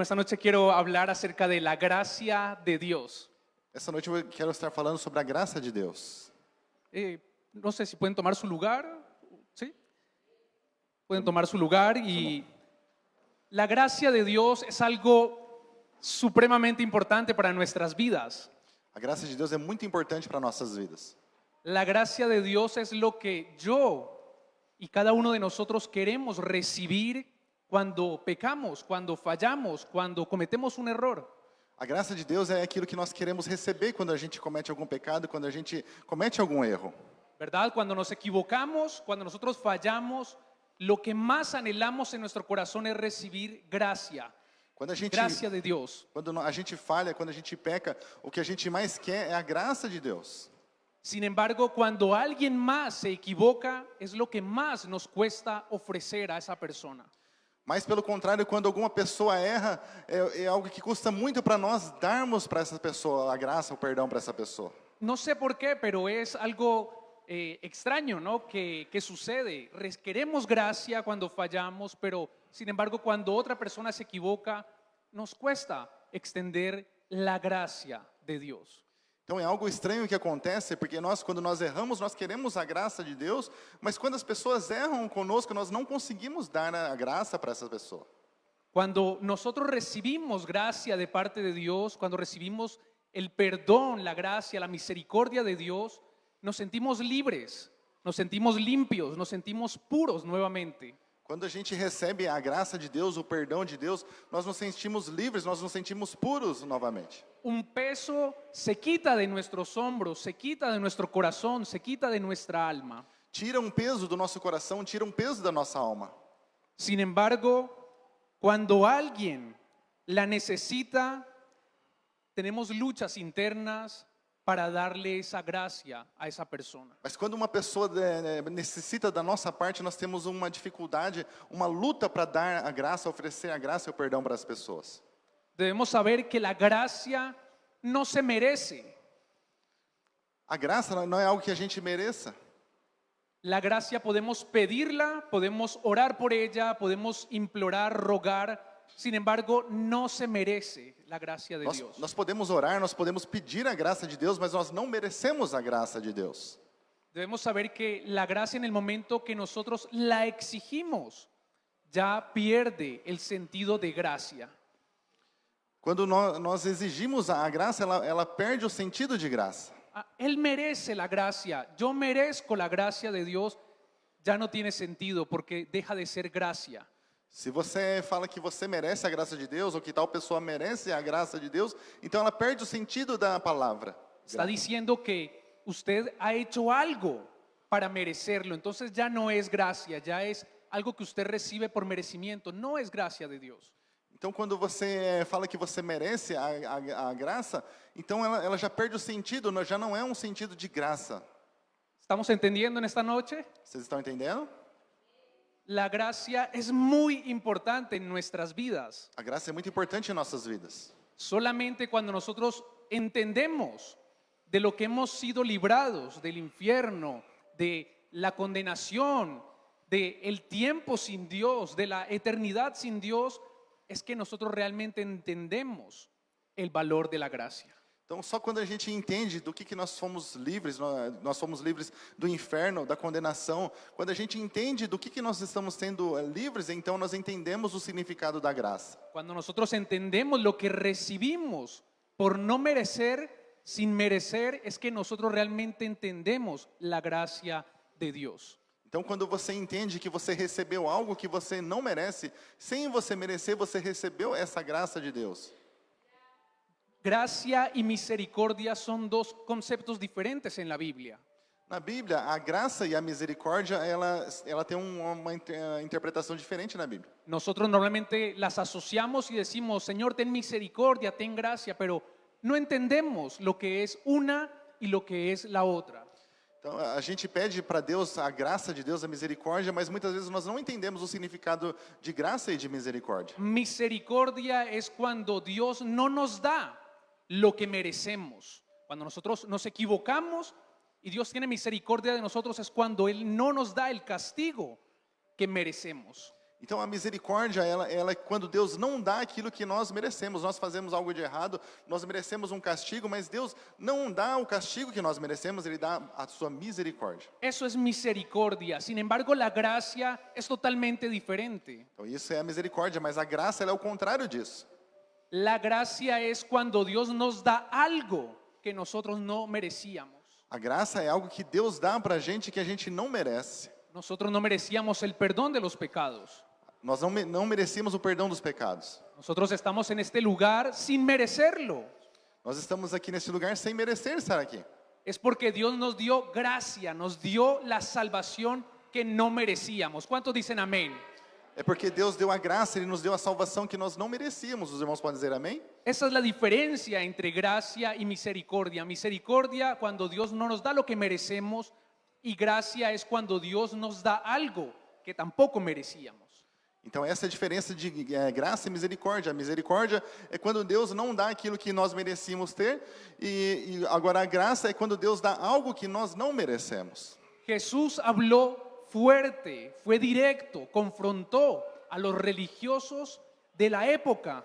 Esta noche quiero hablar acerca de la gracia de Dios. Essa noite eu quero estar falando sobre a graça de Deus. No sé si pueden tomar su lugar, ¿sí? Pueden tomar su lugar y la gracia de Dios es algo supremamente importante para nuestras vidas. A graça de Deus é muito importante para nossas vidas. La gracia de Dios es lo que yo y cada uno de nosotros queremos recibir cuando pecamos, cuando fallamos, cuando cometemos un error. A graça de Deus é aquilo que nós queremos receber quando a gente comete algum pecado, quando a gente comete algum erro. ¿Verdad? Cuando nos equivocamos, cuando nosotros fallamos, lo que más anhelamos en nuestro corazón es recibir gracia, Quando a gente, gracia de Dios. quando a gente falha, quando a gente peca, o que a gente mais quer é a graça de Deus. Sin embargo, cuando alguien más se equivoca, es lo que más nos cuesta ofrecer a esa persona. Mas pelo contrário, quando alguma pessoa erra, é algo que custa muito para nós darmos para essa pessoa a graça, o perdão para essa pessoa. No sé por qué, pero es algo extraño, ¿no? Que sucede. Queremos gracia cuando fallamos, pero sin embargo, cuando otra persona se equivoca, nos cuesta extender la gracia de Dios. Então é algo estranho que acontece, porque quando nós erramos, nós queremos a graça de Deus, mas quando as pessoas erram conosco, nós não conseguimos dar a graça para essa pessoa. Cuando nosotros recibimos gracia de parte de Dios, cuando recibimos el perdón, la gracia, la misericordia de Dios, nos sentimos libres, nos sentimos limpios, nos sentimos puros nuevamente. Quando a gente recebe a graça de Deus, o perdão de Deus, nós nos sentimos livres, nós nos sentimos puros novamente. Un peso se quita de nuestros hombros, se quita de nuestro corazón, se quita de nuestra alma. Tira um peso do nosso coração, tira um peso da nossa alma. Sin embargo, cuando alguien la necesita, tenemos luchas internas para darle esa gracia a esa persona. Mas quando uma pessoa necessita da nossa parte, nós temos uma dificuldade, uma luta para dar a graça, oferecer a graça e o perdão para as pessoas. Debemos saber que la gracia no se merece. A graça não é algo que a gente mereça. La gracia podemos pedirla, podemos orar por ella, podemos implorar, rogar. Sin embargo, no se merece la gracia de Dios. Nós podemos orar, nós podemos pedir a graça de Deus, mas nós não merecemos a graça de Deus. Debemos saber que la gracia en el momento que nosotros la exigimos ya pierde el sentido de gracia. Quando nós exigimos a graça, ela perde o sentido de graça. Él merece la gracia, yo merezco la gracia de Dios, ya no tiene sentido porque deja de ser gracia. Se você fala que você merece a graça de Deus, ou que tal pessoa merece a graça de Deus, então ela perde o sentido da palavra. Está diciendo que usted ha hecho algo para merecerlo, entonces ya no es gracia, ya es algo que usted recibe por merecimiento, no es gracia de Dios. Então, quando você fala que você merece a graça, então ela já perde o sentido, já não é um sentido de graça. ¿Estamos entendiendo en esta noche? Vocês estão entendendo? La gracia es muy importante en nuestras vidas. A graça é muito importante em nossas vidas. Solamente cuando nosotros entendemos de lo que hemos sido librados, del infierno, de la condenación, del tiempo sin Dios, de la eternidad sin Dios, es que nosotros realmente entendemos el valor de la gracia. Então, só quando a gente entende do que nós fomos livres, nós fomos livres do inferno, da condenação, quando a gente entende do que nós estamos sendo livres, então nós entendemos o significado da graça. Cuando nosotros entendemos lo que recibimos por no merecer, sin merecer, es que nosotros realmente entendemos la gracia de Dios. Então, quando você entende que você recebeu algo que você não merece, sem você merecer, você recebeu essa graça de Deus. Gracia y misericordia son dos conceptos diferentes en la Biblia. Na Bíblia, a graça e a misericórdia, ela tem uma interpretação diferente na Bíblia. Nosotros normalmente las asociamos y decimos, Señor, ten misericordia, ten gracia, pero no entendemos lo que es una y lo que es la otra. Então, a gente pede para Deus a graça de Deus, a misericórdia, mas muitas vezes nós não entendemos o significado de graça e de misericórdia. Misericordia es cuando Dios no nos da lo que merecemos. Cuando nosotros nos equivocamos y Dios tiene misericordia de nosotros es cuando Él no nos da el castigo que merecemos. Então a misericórdia, ela é quando Deus não dá aquilo que nós merecemos. Nós fazemos algo de errado, nós merecemos um castigo, mas Deus não dá o castigo que nós merecemos, Ele dá a sua misericórdia. Eso es misericordia. Sin embargo, la gracia es totalmente diferente. Então isso é a misericórdia, mas a graça ela é o contrário disso. La gracia es cuando Dios nos da algo que nosotros no merecíamos. A graça é algo que Deus dá pra gente que a gente não merece. Nosotros no merecíamos el perdón de los pecados. Nós não merecíamos o perdão dos pecados. Nosotros estamos en este lugar sin merecerlo. Nós estamos aqui nesse lugar sem merecer estar aqui. Es porque Dios nos dio gracia, nos dio la salvación que no merecíamos. ¿Cuántos dicen amén? É porque Deus deu a graça, Ele nos deu a salvação que nós não merecíamos. Os irmãos podem dizer amém? Esa es la diferencia entre gracia y misericordia. Misericordia cuando Dios no nos da lo que merecemos y gracia es cuando Dios nos da algo que tampoco merecíamos. Então essa é a diferença de graça e misericórdia. A misericórdia é quando Deus não dá aquilo que nós merecíamos ter, e agora a graça é quando Deus dá algo que nós não merecemos. Jesús habló fuerte, fue directo, confrontó a los religiosos de la época.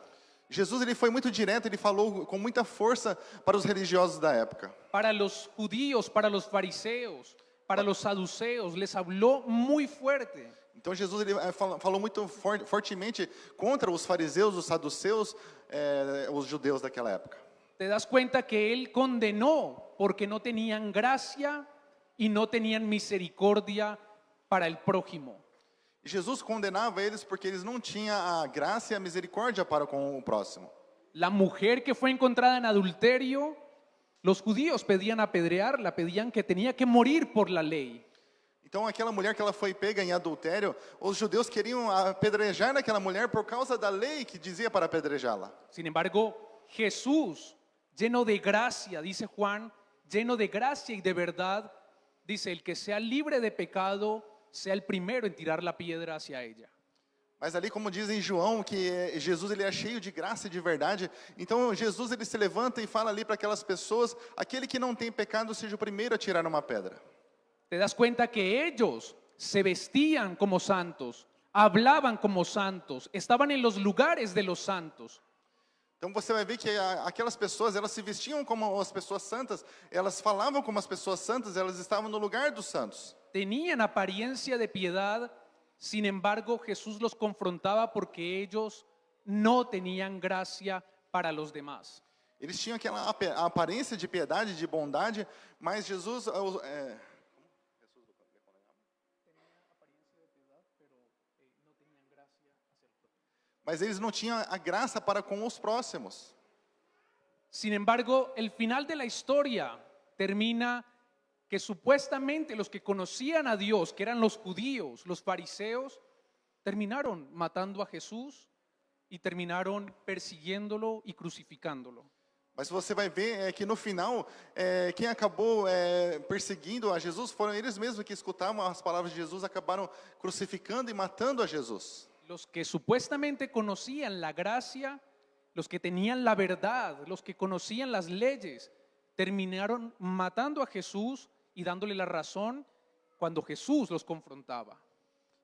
Jesus ele foi muito direto, ele falou com muita força para os religiosos da época. Para los judíos, para los fariseos, para los saduceos, les habló muy fuerte. Então Jesus ele falou muito fortemente contra os fariseus, os saduceus, os judeus daquela época. Te das cuenta que él condenó porque no tenían gracia y no tenían misericordia para el prójimo. E Jesus condenava eles porque eles não tinham a graça e a misericórdia para com o próximo. La mujer que fue encontrada en adulterio, los judíos pedían apedrearla, pedían que tenía que morir por la ley. Então aquela mulher que ela foi pega em adultério, os judeus queriam apedrejar aquela mulher por causa da lei que dizia para apedrejá-la. Sin embargo, Jesús, lleno de gracia, dice Juan, lleno de gracia y de verdad, dice, el que sea libre de pecado, sea el primero en tirar la piedra hacia ella. Mas ali, como diz em João, que Jesus ele é cheio de graça e de verdade, então Jesus ele se levanta e fala ali para aquelas pessoas, aquele que não tem pecado seja o primeiro a tirar uma pedra. Te das cuenta que ellos se vestían como santos, hablaban como santos, estaban en los lugares de los santos. Então você vai ver que aquelas pessoas, elas se vestiam como as pessoas santas, elas falavam como as pessoas santas, elas estavam no lugar dos santos. Tenían apariencia de piedad, sin embargo Jesús los confrontaba porque ellos no tenían gracia para los demás. Eles tinham aquela aparência de piedade, de bondade, mas Jesus... Mas eles não tinham a graça para com os próximos. Sin embargo, el final de la historia termina que supuestamente los que conocían a Dios, que eran los judíos, los fariseos, terminaron matando a Jesús y terminaron persiguiéndolo y crucificándolo. Mas você vai ver que no final, quem acabou perseguindo a Jesus foram eles mesmos que escutavam as palavras de Jesus, acabaram crucificando e matando a Jesus. Los que supuestamente conocían la gracia, los que tenían la verdad, los que conocían las leyes, terminaron matando a Jesús y dándole la razón cuando Jesús los confrontaba.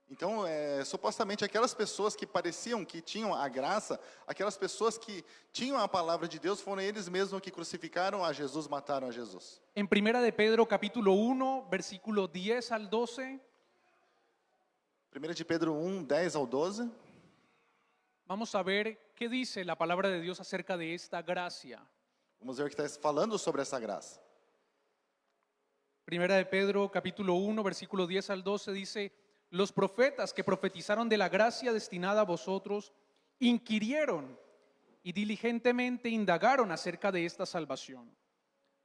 Então, supostamente aquelas pessoas que pareciam que tinham a graça, aquelas pessoas que tinham a palavra de Deus, foram eles mesmos que crucificaram a Jesus, mataram a Jesus. En 1 de Pedro capítulo 1, versículo 10 al 12, 1 de Pedro 1, 10 ao 12. vamos a ver qué dice la palabra de Dios acerca de esta gracia. Vamos ver o que está falando sobre essa graça. 1 de Pedro capítulo 1, versículo 10 al 12 dice: los profetas que profetizaron de la gracia destinada a vosotros inquirieron y diligentemente indagaron acerca de esta salvación,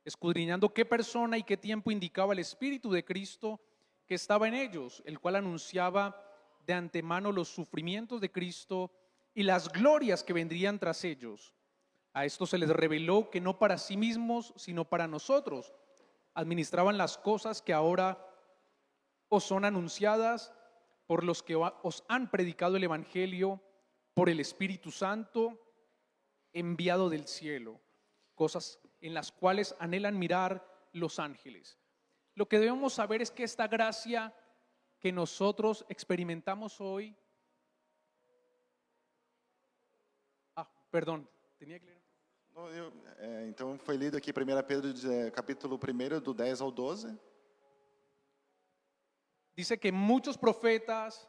escudriñando qué persona y qué tiempo indicaba el Espíritu de Cristo que estaba en ellos, el cual anunciaba de antemano los sufrimientos de Cristo y las glorias que vendrían tras ellos. A esto se les reveló que no para sí mismos, sino para nosotros, administraban las cosas que ahora os son anunciadas por los que os han predicado el Evangelio por el Espíritu Santo enviado del cielo, cosas en las cuales anhelan mirar los ángeles. Lo que debemos saber es que esta gracia que nosotros experimentamos hoy perdón, tenía que leer. Então foi lido aqui 1 Pedro, capítulo 1, do 10 ao 12. Dice que muchos profetas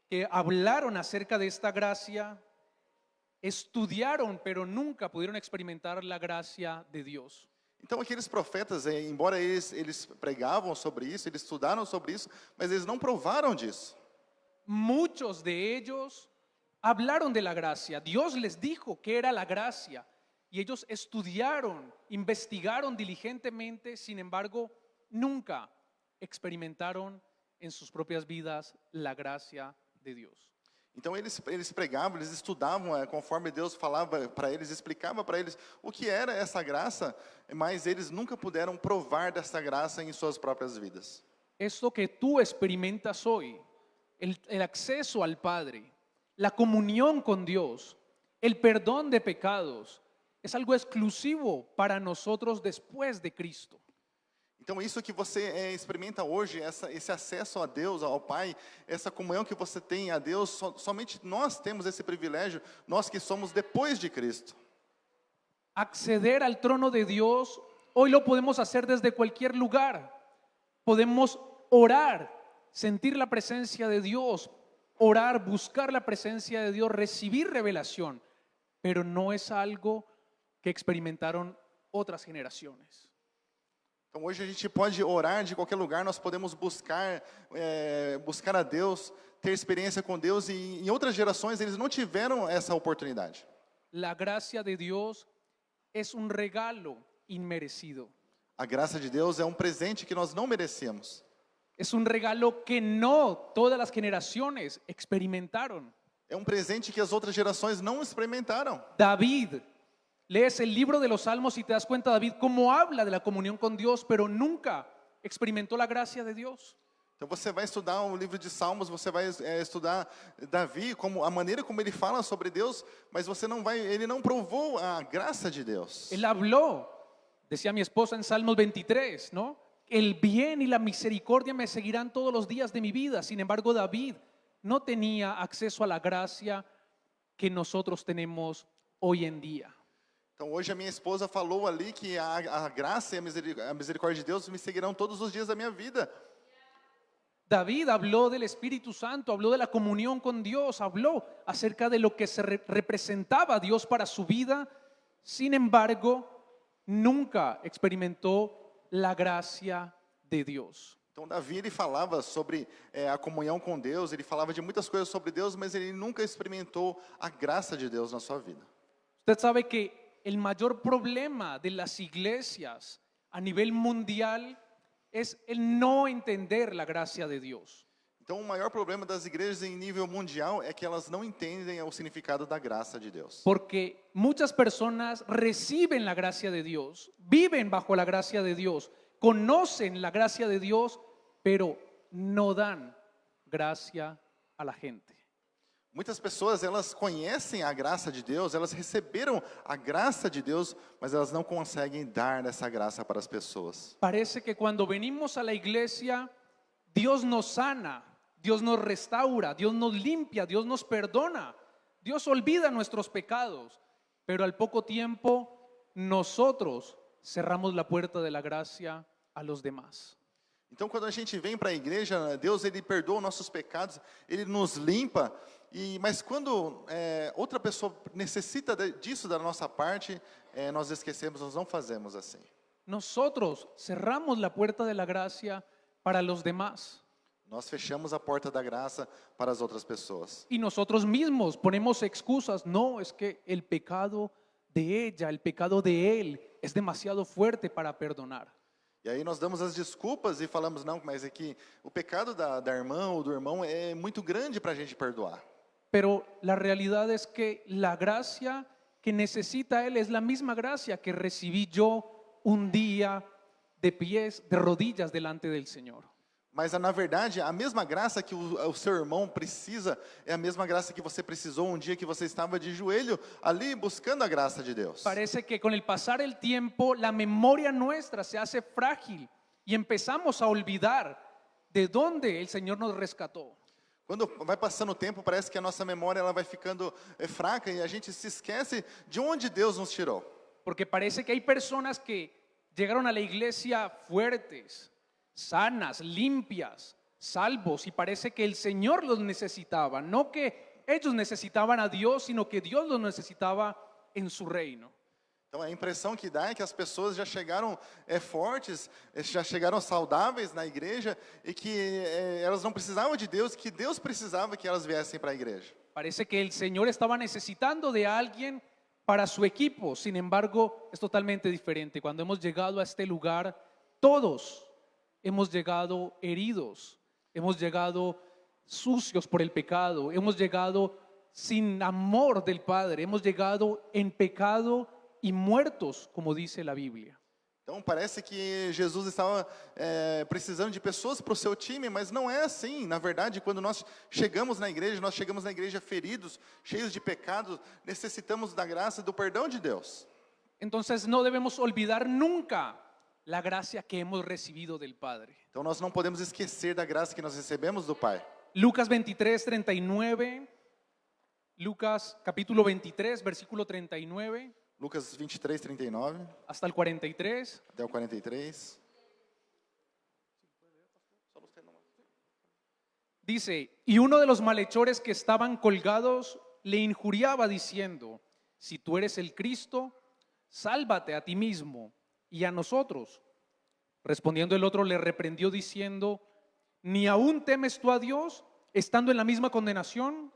que hablaron acerca de esta gracia estudiaron, pero nunca pudieron experimentar la gracia de Dios. Então aqueles profetas, embora eles pregavam sobre isso, eles estudaram sobre isso, mas eles não provaram disso. Muchos de ellos hablaron de la gracia. Dios les dijo que era la gracia y ellos estudiaron, investigaron diligentemente, sin embargo, nunca experimentaron en sus propias vidas la gracia de Dios. Então eles pregavam, eles estudavam conforme Deus falava para eles, explicava para eles o que era essa graça, mas eles nunca puderam provar dessa graça em suas próprias vidas. Esto que tú experimentas hoy, el acceso al Padre, la comunión con Dios, el perdón de pecados, es algo exclusivo para nosotros después de Cristo. Então isso que você experimenta hoje, esse acesso a Deus, ao Pai, essa comunhão que você tem a Deus, somente nós temos esse privilégio, nós que somos depois de Cristo. Acceder al trono de Dios, hoy lo podemos hacer desde cualquier lugar. Podemos orar, sentir la presencia de Dios, orar, buscar la presencia de Dios, recibir revelación, pero no es algo que experimentaron otras generaciones. Então hoje a gente pode orar de qualquer lugar, nós podemos buscar a Deus, ter experiência com Deus, e em outras gerações eles não tiveram essa oportunidade. La gracia de Dios es un regalo inmerecido. A graça de Deus é um presente que nós não merecemos. Es un regalo que no todas las generaciones experimentaron. É um presente que as outras gerações não experimentaram. David, lees el libro de los Salmos y te das cuenta, David, cómo habla de la comunión con Dios, pero nunca experimentó la gracia de Dios. Então você vai estudar o livro de Salmos, você vai estudar Davi, a maneira como ele fala sobre Deus, mas ele não provou a graça de Deus. Él habló, decía mi esposa en Salmos 23, ¿no? El bien y la misericordia me seguirán todos los días de mi vida. Sin embargo, David no tenía acceso a la gracia que nosotros tenemos hoy en día. Então hoje a minha esposa falou ali que a graça e a misericórdia de Deus me seguirão todos os dias da minha vida. David habló del Espíritu Santo, habló de la comunión con Dios, habló acerca de lo que se representaba Dios para su vida. Sin embargo, nunca experimentó la gracia de Dios. Então Davi ele falava sobre a comunhão com Deus, ele falava de muitas coisas sobre Deus, mas ele nunca experimentou a graça de Deus na sua vida. Usted sabe que el mayor problema de las iglesias a nivel mundial es el no entender la gracia de Dios. Então o maior problema das igrejas em nível mundial é que elas não entendem o significado da graça de Deus. Porque muchas personas reciben la gracia de Dios, viven bajo la gracia de Dios, conocen la gracia de Dios, pero no dan gracia a la gente. Muitas pessoas, elas conhecem a graça de Deus, elas receberam a graça de Deus, mas elas não conseguem dar essa graça para as pessoas. Parece que cuando venimos a la iglesia, Dios nos sana, Dios nos restaura, Dios nos limpia, Dios nos perdona, Dios olvida nuestros pecados, pero al poco tiempo nosotros cerramos la puerta de la gracia a los demás. Então quando a gente vem para a igreja, Deus ele perdoa nossos pecados, ele nos limpa, mas quando outra pessoa necessita disso da nossa parte, nós esquecemos, nós não fazemos assim. Nosotros cerramos la puerta de la gracia para los demás. Nós fechamos a porta da graça para as outras pessoas. Y nosotros mismos ponemos excusas. No, es que el pecado de ella, el pecado de él es demasiado fuerte para perdonar. E aí nós damos as desculpas e falamos, não, mas é que o pecado da irmã ou do irmão é muito grande para a gente perdoar. Pero la realidad es que la gracia que necesita él es la misma gracia que recibí yo un día de pies, de rodillas delante del Señor. Mas na verdade, a mesma graça que o seu irmão precisa é a mesma graça que você precisou um dia que você estava de joelho ali buscando a graça de Deus. Parece que con el pasar el tiempo la memoria nuestra se hace frágil y empezamos a olvidar de dónde el Señor nos rescató. Quando vai passando o tempo, parece que a nossa memória ela vai ficando fraca e a gente se esquece de onde Deus nos tirou. Porque parece que hay personas que llegaron a la iglesia fuertes, sanas, limpias, salvos, y parece que el Señor los necesitaba, no que ellos necesitaban a Dios, sino que Dios los necesitaba en su reino. Então a impressão que dá é que as pessoas já chegaram fortes, já chegaram saudáveis na igreja e que elas não precisavam de Deus, que Deus precisava que elas viessem para a igreja. Parece que el Señor estaba necesitando de alguien para su equipo. Sin embargo, es totalmente diferente. Cuando hemos llegado a este lugar, todos hemos llegado heridos, hemos llegado sucios por el pecado, hemos llegado sin amor del Padre, hemos llegado en pecado y muertos, como dice la Biblia. Então parece que Jesus estava precisando de pessoas para o seu time, mas não é assim. Na verdade, quando nós chegamos na igreja feridos, cheios de pecados, necessitamos da graça e do perdão de Deus. Entonces no debemos olvidar nunca la gracia que hemos recibido del Padre. Então nós não podemos esquecer da graça que nós recebemos do Pai. Lucas 23, 39, Lucas capítulo 23, versículo 39. Lucas 23, 39 Hasta el 43. até o 43. Dice, y uno de los malhechores que estaban colgados le injuriaba diciendo, si tú eres el Cristo, sálvate a ti mismo y a nosotros. Respondiendo el otro le reprendió diciendo, ¿ni aún temes tú a Dios estando en la misma condenación?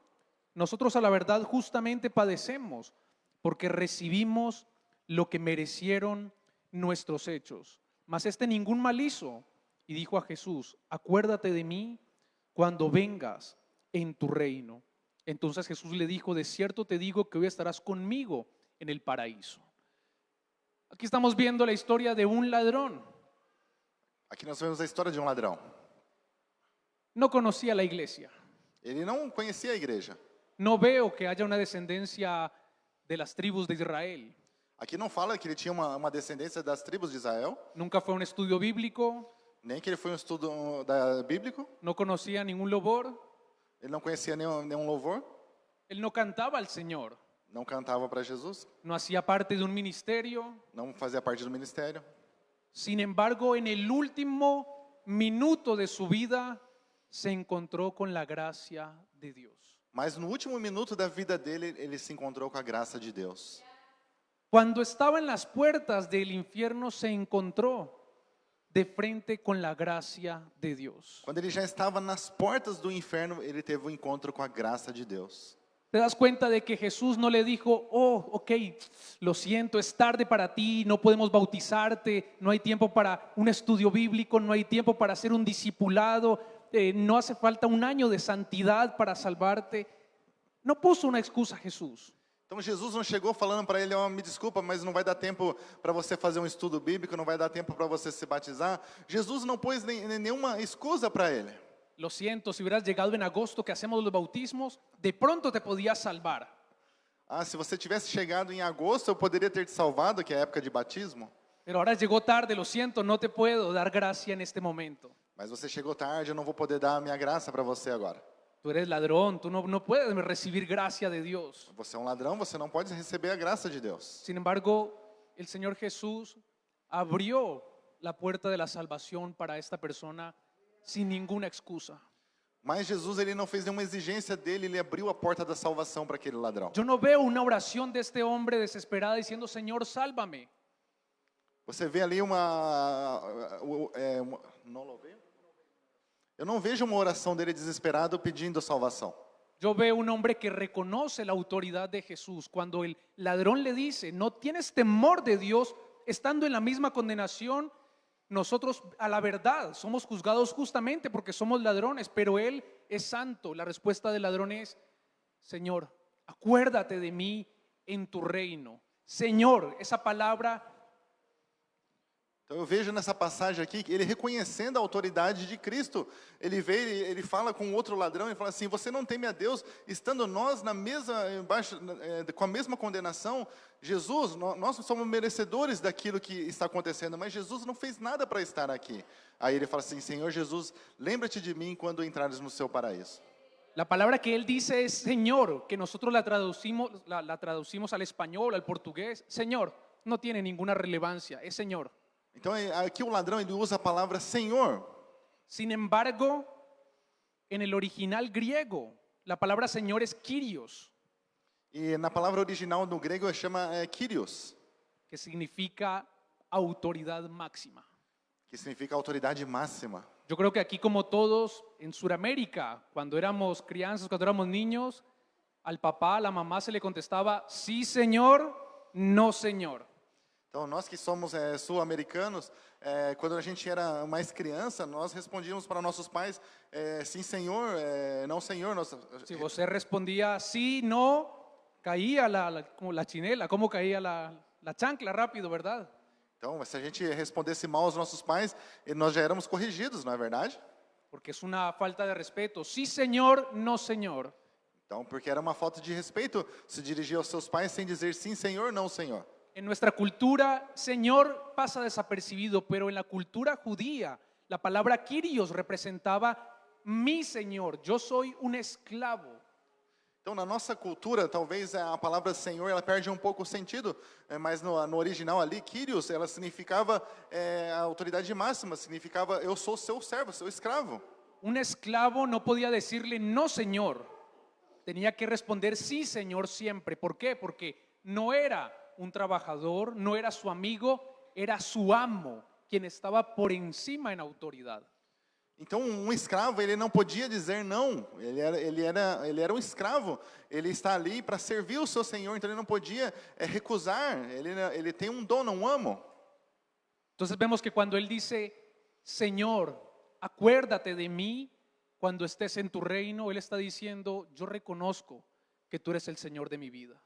Nosotros a la verdad justamente padecemos, porque recibimos lo que merecieron nuestros hechos. Mas este ningún mal hizo. Y dijo a Jesús, acuérdate de mí cuando vengas en tu reino. Entonces Jesús le dijo, de cierto te digo que hoy estarás conmigo en el paraíso. Aquí estamos viendo la historia de un ladrón. Aqui nós vemos a história de um ladrão. No conocía la iglesia. Ele não conhecia a igreja. No veo que haya una descendencia de las tribus de Israel. Aqui não fala que ele tinha uma descendência das tribos de Israel, Nunca fue a un estudio bíblico, nem que ele foi um estudo bíblico. no conocía ningún louvor, Ele não conhecia nenhum louvor, él no cantaba al Señor, não cantava para Jesus, no hacía parte de un ministerio. não fazia parte do ministério. Sin embargo, en el último minuto de su vida se encontró con la gracia de Dios. Mas no último minuto da vida dele, ele se encontrou com a graça de Deus. Cuando estaba en las puertas del infierno se encontró de frente con la gracia de Dios. Quando ele já estava nas portas do inferno, ele teve um encontro com a graça de Deus. ¿Te das cuenta de que Jesús no le dijo, oh, ok, lo siento, es tarde para ti, no podemos bautizarte, no hay tiempo para un estudio bíblico, no hay tiempo para hacer un discipulado, no hace falta un año de santidad para salvarte? No puso una excusa Jesús. Então Jesus não chegou falando para ele, me desculpa, mas não vai dar tempo para você fazer um estudo bíblico, não vai dar tempo para você se batizar. Jesus não pôs nenhuma excusa para ele. Lo siento, si hubieras llegado en agosto que hacemos los bautismos, de pronto te podías salvar. Se você tivesse chegado em agosto, eu poderia ter te salvado, que é a época de batismo. Pero ahora llegó tarde, lo siento, no te puedo dar gracia en este momento. Mas você chegou tarde, eu não vou poder dar a minha graça para você agora. Tú eres ladrón, tú no puedes recibir gracia de Dios. Você é um ladrão, você não pode receber a graça de Deus. Sin embargo, el Señor Jesús abrió la puerta de la salvación para esta persona sin ninguna excusa. Mas Jesus, ele não fez nenhuma exigência dele, ele abriu a porta da salvação para aquele ladrão. Yo no veo una oración de este hombre desesperada diciendo, Señor, sálvame. Você vê ali eu não vejo uma oração dele desesperado pedindo salvação. Yo veo un hombre que reconoce la autoridad de Jesús. Cuando el ladrón le dice, no tienes temor de Dios, estando en la misma condenación, nosotros a la verdad somos juzgados justamente porque somos ladrones, pero Él es santo. La respuesta del ladrón es, Señor, acuérdate de mí en tu reino. Señor, esa palabra. Então eu vejo nessa passagem aqui, ele reconhecendo a autoridade de Cristo. Ele vê, ele fala com outro ladrão e fala assim, você não teme a Deus, estando nós com a mesma condenação. Jesus, nós somos merecedores daquilo que está acontecendo, mas Jesus não fez nada para estar aqui. Aí ele fala assim, Senhor Jesus, lembra-te de mim quando entrares no seu paraíso. La palabra que él dice es Señor, que nosotros la traducimos al español, al portugués. Señor, no tiene ninguna relevancia, es Señor. Então aqui o ladrão ele usa a palavra Senhor. Sin embargo, en el original griego, la palabra Señor es Kyrios, E na palavra original no grego chama Kyrios, que significa autoridad máxima. que significa autoridade máxima. Yo creo que aquí, como todos en Sudamérica, cuando éramos crianzas, cuando éramos niños, al papá, a la mamá se le contestaba, sí señor, no señor. Então nós que somos sul-americanos, quando a gente era mais criança, nós respondíamos para nossos pais, sim senhor, não senhor. Si você respondía sí, no, caía como la chinela, como caía la chancla rápido, ¿verdad? Então, se a gente respondesse mal aos nossos pais, nós já éramos corrigidos, não é verdade? Porque es una falta de respeto. Sí señor, no señor. Então, porque era uma falta de respeito se dirigir aos seus pais sem dizer sim senhor, não senhor. En nuestra cultura, Señor pasa desapercibido, pero en la cultura judía, la palabra Kyrios representaba mi Señor. Yo soy un esclavo. Então, na nossa cultura, talvez a palavra Senhor ela perde um pouco o sentido, mas no original ali, Kyrios, ela significava a autoridade máxima, significava eu sou seu servo, seu escravo. Un esclavo no podía decirle no, Señor. Tenía que responder sí, Señor, siempre. ¿Por qué? Porque no era un trabajador, no era su amigo, era su amo, quien estaba por encima en autoridad. Então, um escravo, ele não podia dizer não, ele era um escravo, ele está ali para servir o seu senhor, então ele não podia recusar, ele tem um dono, um amo. Entonces vemos que cuando él dice, Señor, acuérdate de mí cuando estés en tu reino, él está diciendo, yo reconozco que tú eres el Señor de mi vida.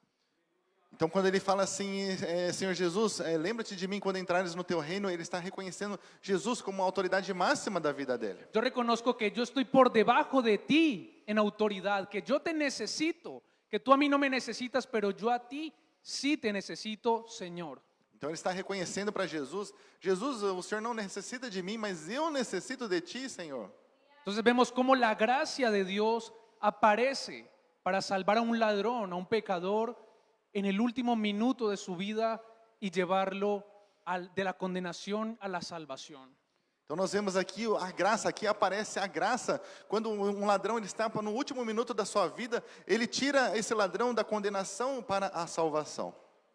Então, quando ele fala assim, Senhor Jesus, lembra-te de mim quando entrares no teu reino, ele está reconhecendo Jesus como a autoridade máxima da vida dele. Yo reconozco que yo estoy por debajo de ti en autoridad, que yo te necesito, que tú a mí no me necesitas, pero yo a ti sí te necesito, Señor. Então, ele está reconhecendo para Jesus, Jesus, o Senhor não necessita de mim, mas eu necessito de ti, Senhor. Entonces vemos cómo la gracia de Dios aparece para salvar a un ladrón, a un pecador, en el último minuto de su vida y llevarlo de la condenación a la salvación. Então nós vemos aqui a graça, aqui aparece a graça, quando um ladrão ele está no último minuto da sua vida, ele tira esse ladrão da condenação para a salvação.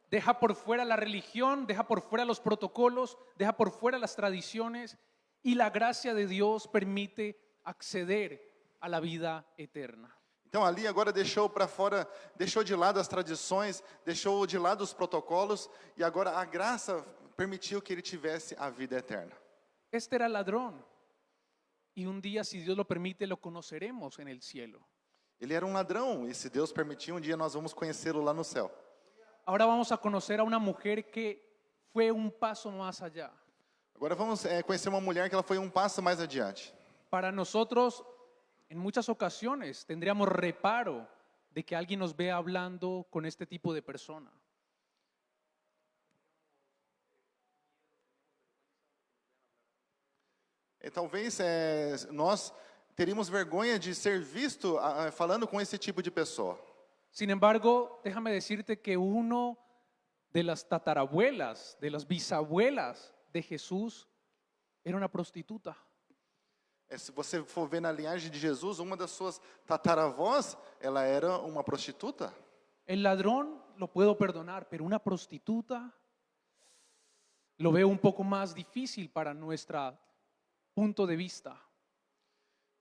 Deja por fuera la religión, deja por fuera los protocolos, deja por fuera las tradiciones y la gracia de Dios permite acceder a la vida eterna. Então ali agora deixou para fora, deixou de lado as tradições, deixou de lado os protocolos e agora a graça permitiu que ele tivesse a vida eterna. Este era ladrón y un día, si Dios lo permite, lo conoceremos en el cielo. Ele era um ladrão e se Deus permitir, um dia nós vamos conhecê-lo lá no céu. Ahora vamos a conocer a una mujer que fue un paso más allá. Agora vamos conhecer uma mulher que ela foi um passo mais adiante. Para nosotros, en muchas ocasiones tendríamos reparo de que alguien nos vea hablando con este tipo de persona. Talvez nós teríamos vergonha de ser visto falando com esse tipo de pessoa. Sin embargo, déjame decirte que uno de las tatarabuelas, de las bisabuelas de Jesús, era una prostituta. Se você for ver na linhagem de Jesus, uma das suas tataravós, ela era uma prostituta. El ladrón lo puedo perdonar, pero una prostituta lo veo un poco más difícil para nuestro punto de vista.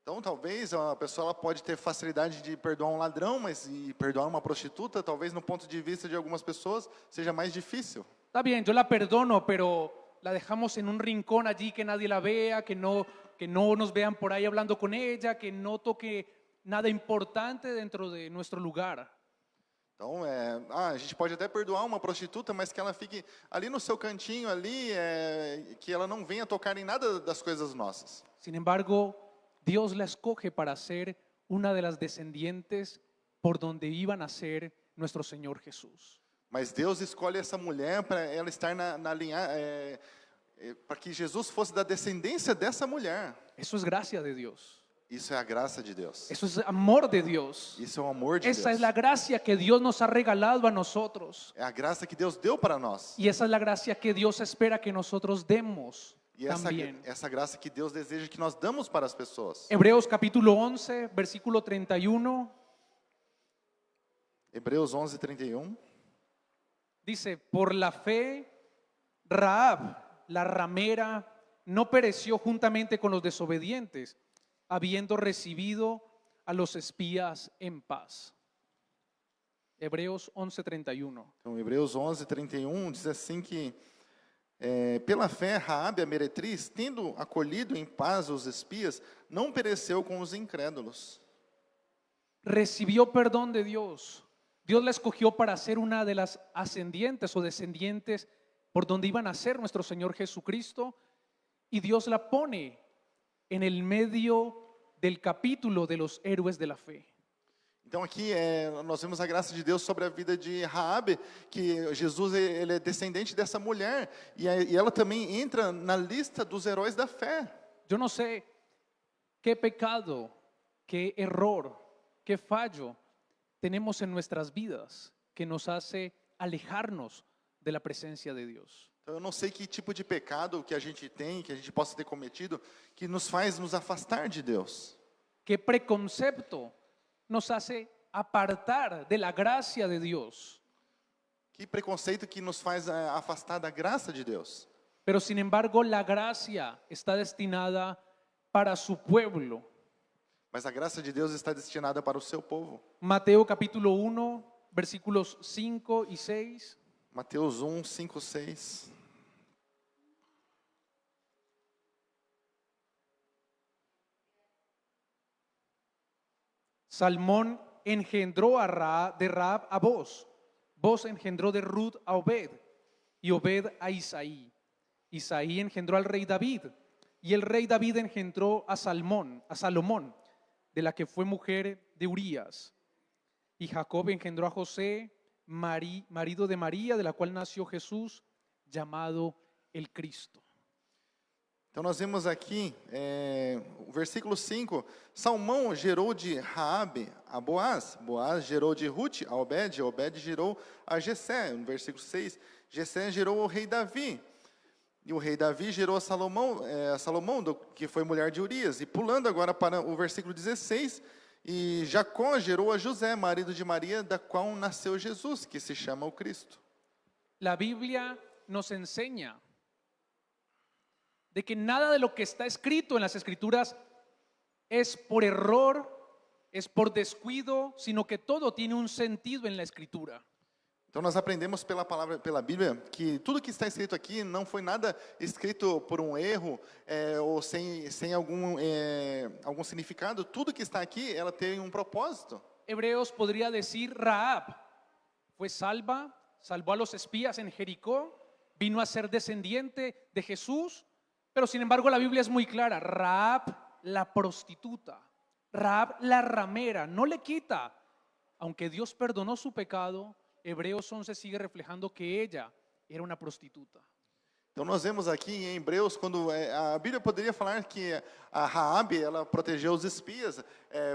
Então, talvez a pessoa ela pode ter facilidade de perdoar um ladrão, mas e perdoar uma prostituta, talvez no ponto de vista de algumas pessoas, seja mais difícil. Está bien, yo la perdono, pero la dejamos en un rincón allí que nadie la vea, que no nos vean por ahí hablando con ella, que no toque nada importante dentro de nuestro lugar. Então, a gente pode até perdoar uma prostituta, mas que ela fique ali no seu cantinho, ali, que ela não venha tocar em nada das coisas nossas. Sin embargo, Dios la escoge para ser una de las descendientes por donde iba a nacer nuestro Señor Jesús. Mas Deus escolhe essa mulher para ela estar na linha, para que Jesus fosse da descendência dessa mulher. Eso es gracia de Dios. Isso é a graça de Deus. Eso es amor de Dios. Isso é o amor de Esa Deus. es la gracia que Dios nos ha regalado a nosotros. É a graça que Deus deu para nós. Y esa es la gracia que Dios espera que nosotros demos E essa también. graça que Deus deseja que nós damos para as pessoas. Hebreos capítulo 11, versículo 31. Hebreus 11:31. Dice, por la fe, Rahab, la ramera, no pereció juntamente con los desobedientes, habiendo recibido a los espías en paz. Hebreos 11:31. Então, Hebreus 11:31 diz assim que pela fé, Raabe, a meretriz, tendo acolhido em paz os espias, não pereceu com os incrédulos. Recibió perdón de Dios. Dios la escogió para ser una de las ascendientes o descendientes por donde iban a ser nuestro Señor Jesucristo, y Dios la pone en el medio del capítulo de los héroes de la fe. Então aqui nós vemos a graça de Deus sobre a vida de Raabe, que Jesus ele é descendente dessa mulher, e ela também entra na lista dos heróis da fé. Yo no sé qué pecado, qué error, qué fallo tenemos en nuestras vidas que nos hace alejarnos de la presencia de Dios. Então eu não sei que tipo de pecado que a gente tem, que a gente possa ter cometido, que nos faz nos afastar de Deus. ¿Qué preconcepto nos hace apartar de la gracia de Dios? Que preconceito que nos faz afastar da graça de Deus. Pero sin embargo, la gracia está destinada para su pueblo. Mas a graça de Deus está destinada para o seu povo. Mateo capítulo 1, versículos 5 y 6. Mateus 1, 5, 6. Salmón engendró de Rahab a Boz. Boz engendró de Ruth a Obed, y Obed a Isaí. Isaí engendró al rey David, y el rey David engendró a Salomón, de la que fue mujer de Urías. Y Jacob engendró a José, marido de María, de la cual nació Jesús, llamado el Cristo. Então nós vemos aqui, o versículo 5, Salmão gerou de Raabe a Boaz, Boaz gerou de Ruth a Obed, Obed gerou a Jessé. No versículo 6, Jessé gerou o rei Davi, e o rei Davi gerou a Salomão, que foi mulher de Urias. E pulando agora para o versículo 16, e Jacó gerou a José, marido de Maria, da qual nasceu Jesus, que se chama o Cristo. La Biblia nos enseña de que nada de lo que está escrito en las Escrituras es por error, es por descuido, sino que todo tiene un sentido en la Escritura. Então nós aprendemos pela Bíblia, que tudo que está escrito aqui não foi nada escrito por um erro ou sem algum significado. Tudo que está aqui, ela tem um propósito. Hebreos podría decir, Rahab fue salvó a los espías en Jericó, vino a ser descendiente de Jesús, pero sin embargo la Biblia es muy clara. Rahab la prostituta, Rahab la ramera, no le quita, aunque Dios perdonó su pecado, Hebreos 11 sigue reflejando que ella era una prostituta. Então nós vemos aqui em Hebreus, quando a Bíblia poderia falar que a Raabe, ela protegeu os espias,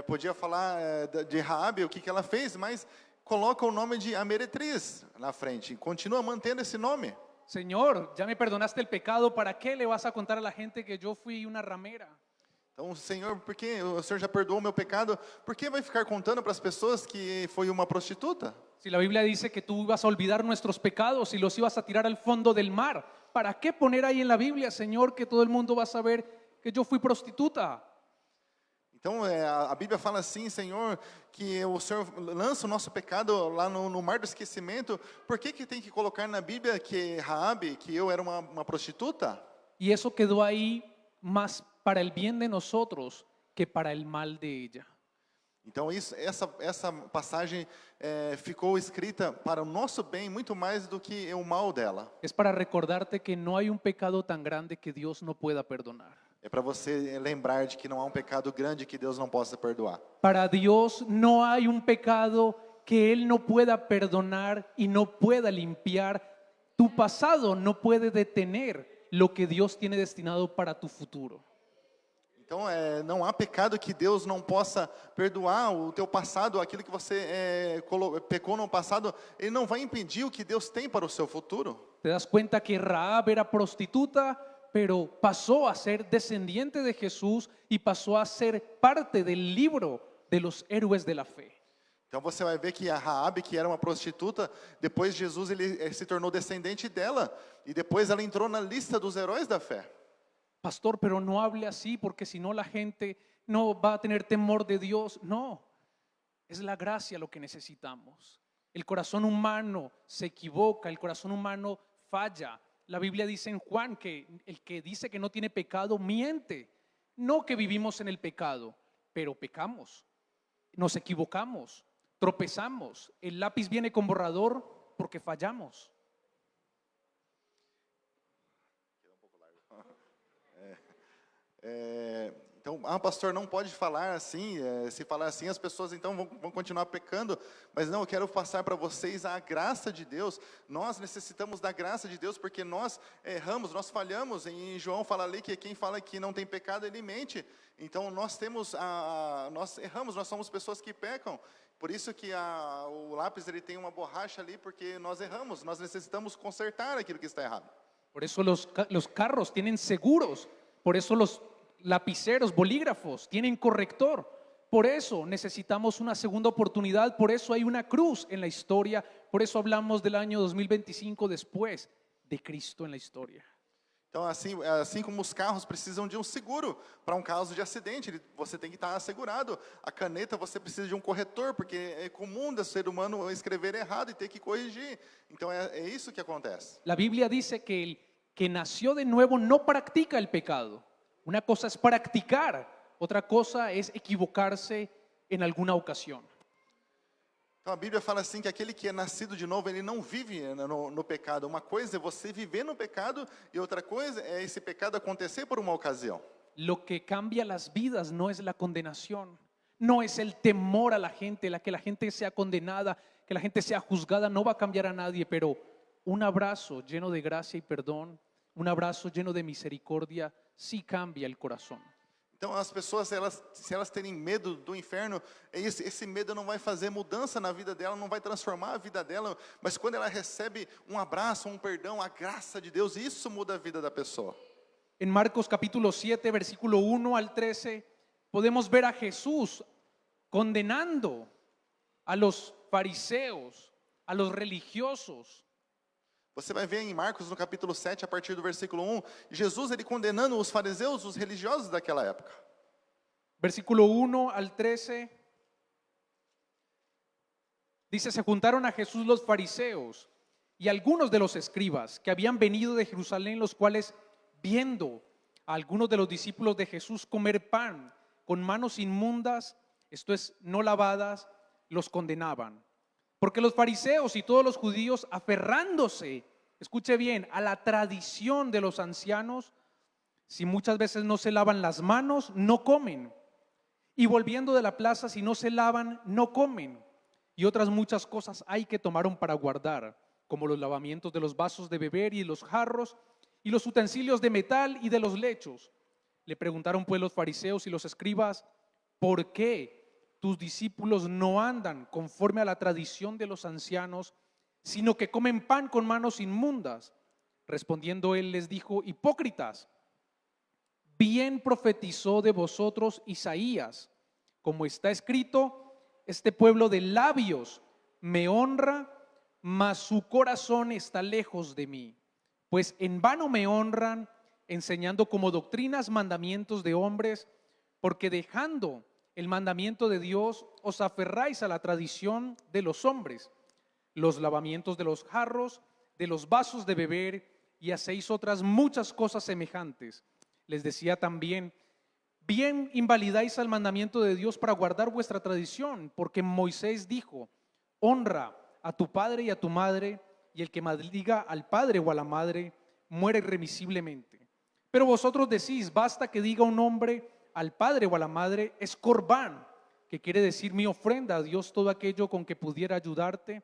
podia falar de Raabe, o que ela fez, mas coloca o nome de a meretriz na frente, continua mantendo esse nome. Señor, ya me perdonaste el pecado, ¿para qué le vas a contar a la gente que yo fui una ramera? Então, Senhor, por que o Senhor já perdoou o meu pecado? Por que vai ficar contando para as pessoas que foi uma prostituta? Si la Biblia dice que tú ibas a olvidar nuestros pecados y los ibas a tirar al fondo del mar, ¿para qué poner ahí en la Biblia, Señor, que todo el mundo va a saber que yo fui prostituta? Então, a Bíblia fala assim, Senhor, que o Senhor lança o nosso pecado lá no mar do esquecimento. Por que tem que colocar na Bíblia que Raabe, que eu era uma prostituta? Y eso quedó ahí más para el bien de nosotros que para el mal de ella. Então essa passagem ficou escrita para o nosso bem muito mais do que o mal dela. Es para recordarte que no hay un pecado tan grande que Dios no pueda perdonar. É para você lembrar de que não há um pecado grande que Deus não possa perdoar. Para Dios no hay un pecado que Él no pueda perdonar y no pueda limpiar. Tu pasado no puede detener lo que Dios tiene destinado para tu futuro. Então, não há pecado que Deus não possa perdoar o teu passado, aquilo que você pecou no passado, Ele não vai impedir o que Deus tem para o seu futuro. Te das cuenta que Rahab era prostituta, pero pasó a ser descendiente de Jesús y pasó a ser parte del libro de los héroes de la fe. Então você vai ver que a Raabe, que era uma prostituta, depois Jesus ele se tornou descendente dela e depois ela entrou na lista dos heróis da fé. Pastor, pero no hable así porque si no la gente no va a tener temor de Dios. No, es la gracia lo que necesitamos. El corazón humano se equivoca, el corazón humano falla. La Biblia dice en Juan que el que dice que no tiene pecado miente. No que vivimos en el pecado, pero pecamos, nos equivocamos, tropezamos. El lápiz viene con borrador porque fallamos. Então, pastor, não pode falar assim, se falar assim as pessoas então vão continuar pecando, mas não, eu quero passar para vocês a graça de Deus. Nós necessitamos da graça de Deus porque nós erramos, nós falhamos. Em João fala ali que quem fala que não tem pecado, ele mente. Então nós nós erramos, nós somos pessoas que pecam. Por isso que o lápis ele tem uma borracha ali, porque nós erramos, nós necessitamos consertar aquilo que está errado. Por eso los carros tienen seguros, por eso los lapiceros, bolígrafos tienen corrector. Por eso necesitamos una segunda oportunidad, por eso hay una cruz en la historia, por eso hablamos del año 2025 después de Cristo en la historia. Então, assim como os carros precisam de um seguro para um caso de acidente, você tem que estar assegurado. A caneta, você precisa de um corretor, porque é comum do ser humano escrever errado e ter que corrigir. Então, é isso que acontece. La Biblia dice que el que nació de nuevo no practica el pecado. Una cosa es practicar, otra cosa es equivocarse en alguna ocasión. Então a Bíblia fala assim que aquele que é nascido de novo, ele não vive no pecado. Uma coisa é você viver no pecado e outra coisa é esse pecado acontecer por uma ocasião. Lo que cambia las vidas no es la condenación, no es el temor a la gente, que la gente sea condenada, que la gente sea juzgada, no va a cambiar a nadie, pero un abrazo lleno de gracia y perdón, un abrazo lleno de misericordia, sí cambia el corazón. Então as pessoas, se elas terem medo do inferno, esse medo não vai fazer mudança na vida dela, não vai transformar a vida dela, mas quando ela recebe um abraço, um perdão, a graça de Deus, isso muda a vida da pessoa. En Marcos capítulo 7, versículo 1 al 13, podemos ver a Jesús condenando a los fariseos, a los religiosos. Você vai ver em Marcos, no capítulo 7, a partir do versículo 1, Jesus ele condenando os fariseus, os religiosos daquela época. Versículo 1 al 13, dice, se juntaron a Jesús los fariseos y algunos de los escribas que habían venido de Jerusalén, los cuales, viendo a algunos de los discípulos de Jesús comer pan con manos inmundas, esto es, no lavadas, los condenaban. Porque los fariseos y todos los judíos, aferrándose, escuche bien, a la tradición de los ancianos, si muchas veces no se lavan las manos, no comen. Y volviendo de la plaza, si no se lavan, no comen. Y otras muchas cosas hay que tomaron para guardar, como los lavamientos de los vasos de beber y de los jarros, y los utensilios de metal y de los lechos. Le preguntaron pues los fariseos y los escribas, ¿por qué tus discípulos no andan conforme a la tradición de los ancianos, sino que comen pan con manos inmundas? Respondiendo él les dijo, hipócritas, bien profetizó de vosotros Isaías, como está escrito, este pueblo de labios me honra, mas su corazón está lejos de mí. Pues en vano me honran, enseñando como doctrinas mandamientos de hombres, porque dejando el mandamiento de Dios, os aferráis a la tradición de los hombres, los lavamientos de los jarros, de los vasos de beber, y hacéis otras muchas cosas semejantes. Les decía también, bien invalidáis al mandamiento de Dios para guardar vuestra tradición, porque Moisés dijo, honra a tu padre y a tu madre, y el que maldiga al padre o a la madre, muere irremisiblemente. Pero vosotros decís, basta que diga un hombre al padre o a la madre, es corbán, que quiere decir mi ofrenda a Dios, todo aquello con que pudiera ayudarte,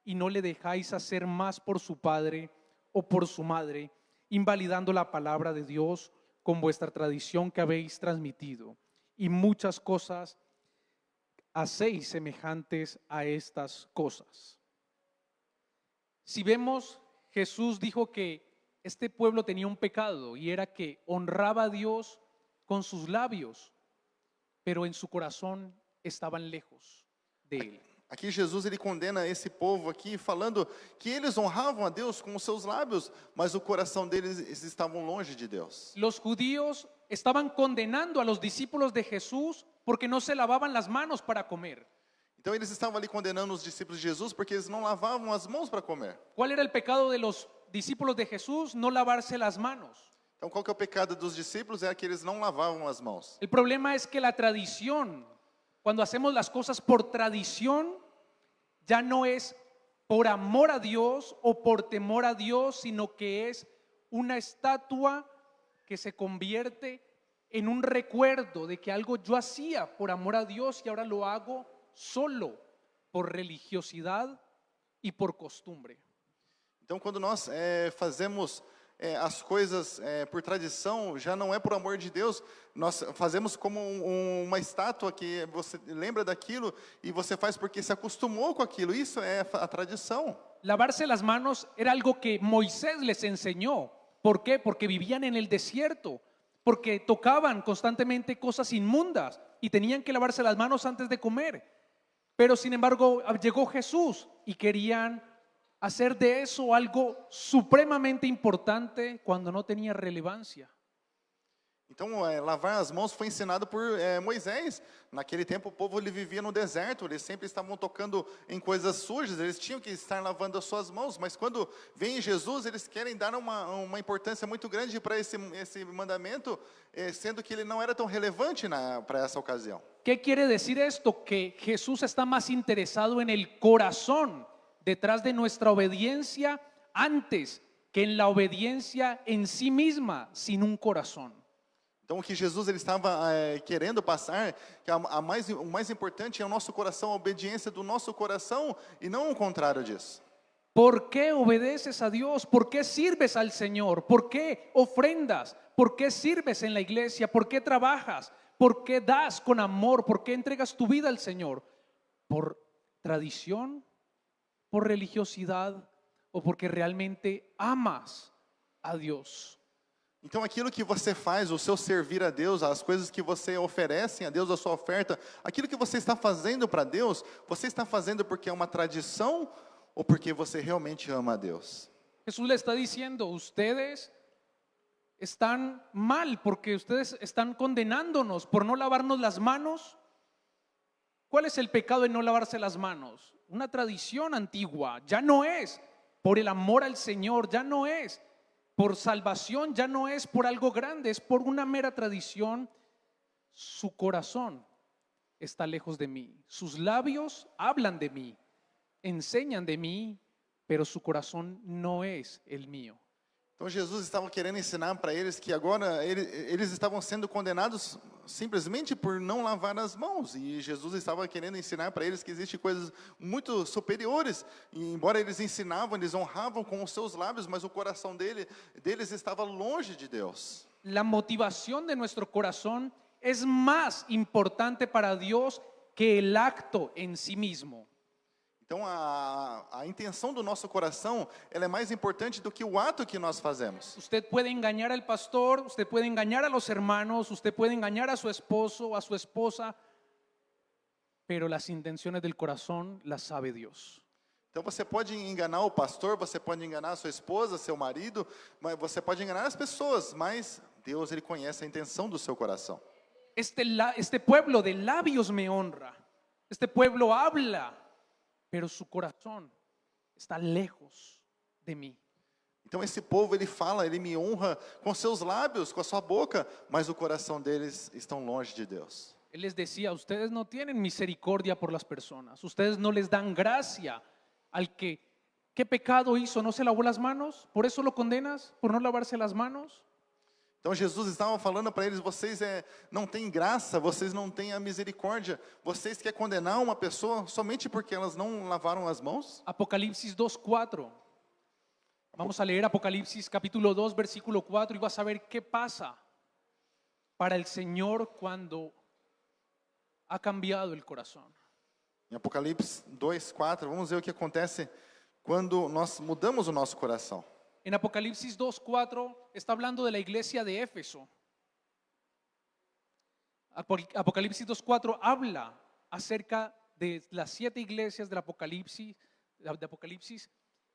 y no le dejáis hacer más por su padre o por su madre, invalidando la palabra de Dios con vuestra tradición que habéis transmitido, y muchas cosas hacéis semejantes a estas cosas. Si vemos, Jesús dijo que este pueblo tenía un pecado y era que honraba a Dios con sus labios, pero en su corazón estaban lejos de Él. Aqui Jesus ele condena esse povo aqui falando que eles honravam a Deus com os seus lábios, mas o coração deles eles estavam longe de Deus. Los judíos estaban condenando a los discípulos de Jesús porque no se lavaban las manos para comer. Então eles estavam ali condenando os discípulos de Jesus porque eles não lavavam as mãos para comer. ¿Cuál era el pecado de los discípulos de Jesús? No lavarse las manos. Então qual que é o pecado dos discípulos? É que eles não lavavam as mãos. El problema es que la tradición, cuando hacemos las cosas por tradición, ya no es por amor a Dios o por temor a Dios, sino que es una estatua que se convierte en un recuerdo de que algo yo hacía por amor a Dios y ahora lo hago solo por religiosidad y por costumbre. Então quando nós fazemos as coisas por tradição, já não é por amor de Deus, nós fazemos como uma estátua que você lembra daquilo e você faz porque se acostumou com aquilo, isso é a tradição. Lavarse las manos era algo que Moisés les enseñó. ¿Por qué? Porque vivían en el desierto, porque tocaban constantemente cosas inmundas y tenían que lavarse las manos antes de comer. Pero sin embargo llegó Jesús y querían hacer de eso algo supremamente importante cuando no tenía relevancia. Então, lavar as mãos foi ensinado por Moisés. Naquele tempo, o povo ele vivia no deserto, eles sempre estavam tocando em coisas sujas, eles tinham que estar lavando as suas mãos. Mas quando vem Jesus, eles querem dar uma importância muito grande para esse mandamento, sendo que ele não era tão relevante para essa ocasião. ¿Qué quiere decir esto? Que Jesús está más interesado en el corazón detrás de nuestra obediencia antes que en la obediencia en sí misma sin un corazón. Então o que Jesus ele estava querendo passar, que o mais importante é o nosso coração, a obediência do nosso coração e não o contrário disso. ¿Por qué obedeces a Dios? ¿Por qué sirves al Señor? ¿Por qué ofrendas? ¿Por qué sirves en la iglesia? ¿Por qué trabajas? ¿Por qué das con amor? ¿Por qué entregas tu vida al Señor? ¿Por tradición? ¿Por religiosidad? ¿O porque realmente amas a Dios? Então aquilo que você faz, o seu servir a Deus, as coisas que você oferece a Deus, a sua oferta, aquilo que você está fazendo para Deus, você está fazendo porque é uma tradição ou porque você realmente ama a Deus? Jesús le está diciendo, ustedes están mal porque ustedes están condenándonos por no lavarnos las manos. ¿Cuál es el pecado en no lavarse las manos? Una tradición antigua, ya no es por el amor al Señor, ya no es por salvación, ya no es por algo grande, es por una mera tradición. Su corazón está lejos de mí, sus labios hablan de mí, enseñan de mí, pero su corazón no es el mío. Então Jesus estava querendo ensinar para eles que agora eles estavam sendo condenados simplesmente por não lavar as mãos. E Jesus estava querendo ensinar para eles que existem coisas muito superiores. E embora eles ensinavam, eles honravam com os seus lábios, mas o coração deles estava longe de Deus. La motivación de nuestro corazón es más importante para Dios que el acto en sí mismo. Então a intenção do nosso coração, ela é mais importante do que o ato que nós fazemos. Usted puede engañar al pastor, usted puede engañar a los hermanos, usted puede engañar a su esposo, a su esposa, pero las intenciones del corazón las sabe Dios. Então você pode enganar o pastor, você pode enganar a sua esposa, seu marido, mas você pode enganar as pessoas, mas Deus ele conhece a intenção do seu coração. Este pueblo de labios me honra, este pueblo habla, pero su corazón está lejos de mí. Então esse povo ele fala, ele me honra com seus lábios, com a sua boca, mas o coração deles estão longe de Deus. Él les decía, ustedes no tienen misericordia por las personas, ustedes no les dan gracia al que, ¿qué pecado hizo? ¿No se lavó las manos? ¿Por eso lo condenas? ¿Por no lavarse las manos? Então Jesus estava falando para eles, vocês não têm graça, vocês não têm a misericórdia, vocês querem condenar uma pessoa somente porque elas não lavaram as mãos? Apocalipsis 2:4. Vamos a leer Apocalipsis capítulo 2 versículo 4 y vas a ver qué pasa para el Señor cuando ha cambiado el corazón. Em Apocalipse 2:4, vamos ver o que acontece quando nós mudamos o nosso coração. En Apocalipsis 2:4 está hablando de la iglesia de Éfeso. Apocalipsis 2:4 habla acerca de las 7 iglesias del Apocalipsis,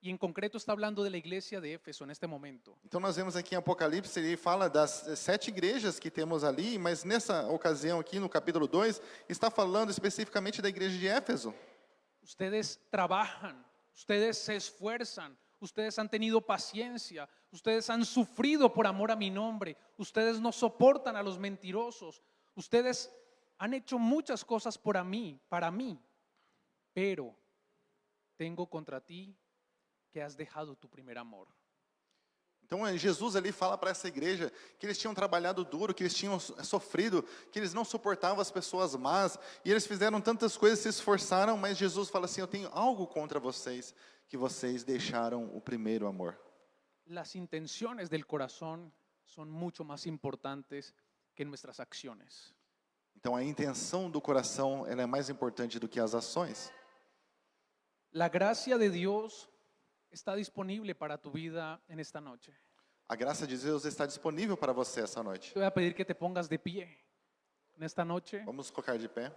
y en concreto está hablando de la iglesia de Éfeso en este momento. Então nós vemos aqui em Apocalipse, ele fala das 7 igrejas que temos ali, mas nessa ocasião aqui no capítulo 2, está falando especificamente da igreja de Éfeso. Ustedes trabajan, ustedes se esfuerzan, ustedes han tenido paciencia, ustedes han sufrido por amor a mi nombre, ustedes no soportan a los mentirosos, ustedes han hecho muchas cosas para mí, pero tengo contra ti que has dejado tu primer amor. Então Jesus ali fala para essa igreja que eles tinham trabalhado duro, que eles tinham sofrido, que eles não suportavam as pessoas más, e eles fizeram tantas coisas, se esforçaram, mas Jesus fala assim: eu tenho algo contra vocês, que vocês deixaram o primeiro amor. Las intenciones del corazón son mucho más importantes que nuestras acciones. Então a intenção do coração, ela é mais importante do que as ações. La gracia de Dios está disponible para tu vida en esta noche. A graça de Deus está disponível para você essa noite. Te voy a pedir que te pongas de pie en esta noche. Vamos colocar de pé.